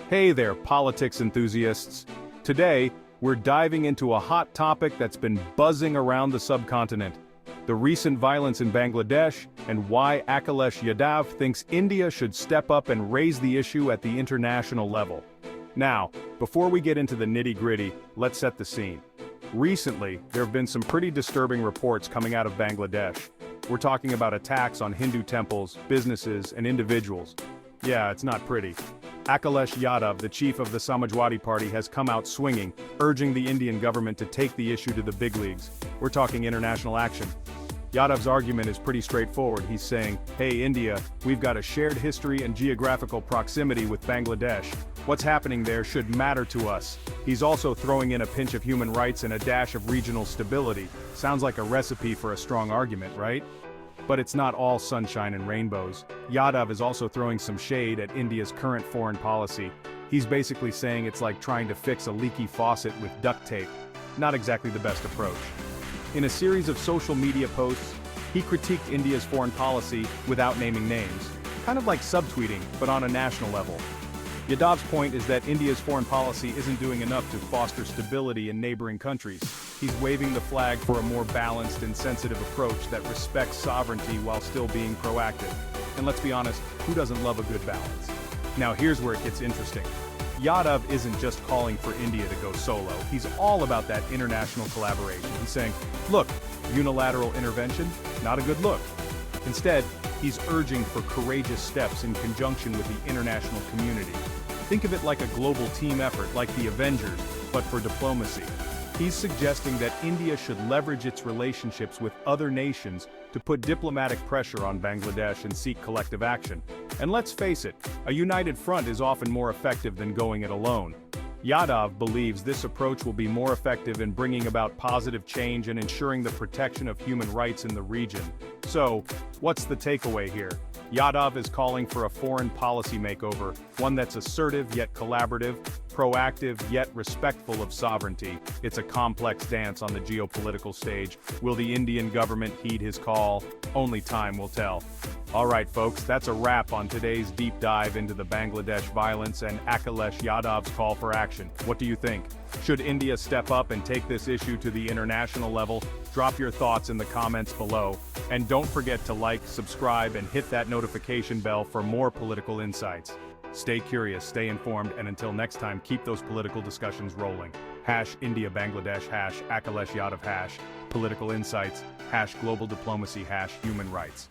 Hey there, politics enthusiasts. Today, we're diving into a hot topic that's been buzzing around the subcontinent: the recent violence in Bangladesh and why Akhilesh Yadav thinks India should step up and raise the issue at the international level. Now, before we get into the nitty-gritty, let's set the scene. Recently, there have been some pretty disturbing reports coming out of Bangladesh. We're talking about attacks on Hindu temples, businesses, and individuals. Yeah, it's not pretty. Akhilesh Yadav, the chief of the Samajwadi Party, has come out swinging, urging the Indian government to take the issue to the big leagues. We're talking international action. Yadav's argument is pretty straightforward. He's saying, hey India, we've got a shared history and geographical proximity with Bangladesh. What's happening there should matter to us. He's also throwing in a pinch of human rights and a dash of regional stability. Sounds like a recipe for a strong argument, right? But it's not all sunshine and rainbows. Yadav is also throwing some shade at India's current foreign policy. He's basically saying it's like trying to fix a leaky faucet with duct tape. Not exactly the best approach. In a series of social media posts, he critiqued India's foreign policy without naming names. Kind of like subtweeting, but on a national level. Yadav's point is that India's foreign policy isn't doing enough to foster stability in neighboring countries. He's waving the flag for a more balanced and sensitive approach that respects sovereignty while still being proactive. And let's be honest, who doesn't love a good balance? Now here's where it gets interesting. Yadav isn't just calling for India to go solo, he's all about that international collaboration. He's saying, look, unilateral intervention, not a good look. Instead, he's urging for courageous steps in conjunction with the international community. Think of it like a global team effort, like the Avengers, but for diplomacy. He's suggesting that India should leverage its relationships with other nations to put diplomatic pressure on Bangladesh and seek collective action. And let's face it, a united front is often more effective than going it alone. Yadav believes this approach will be more effective in bringing about positive change and ensuring the protection of human rights in the region. So, what's the takeaway here? Yadav is calling for a foreign policy makeover, one that's assertive yet collaborative, proactive yet respectful of sovereignty. It's a complex dance on the geopolitical stage. Will the Indian government heed his call? Only time will tell. Alright folks, that's a wrap on today's deep dive into the Bangladesh violence and Akhilesh Yadav's call for action. What do you think? Should India step up and take this issue to the international level? Drop your thoughts in the comments below. And don't forget to like, subscribe, and hit that notification bell for more political insights. Stay curious, stay informed, and until next time, keep those political discussions rolling. #India Bangladesh, #Akhilesh Yadav, #Political Insights, #Global Diplomacy, #Human Rights.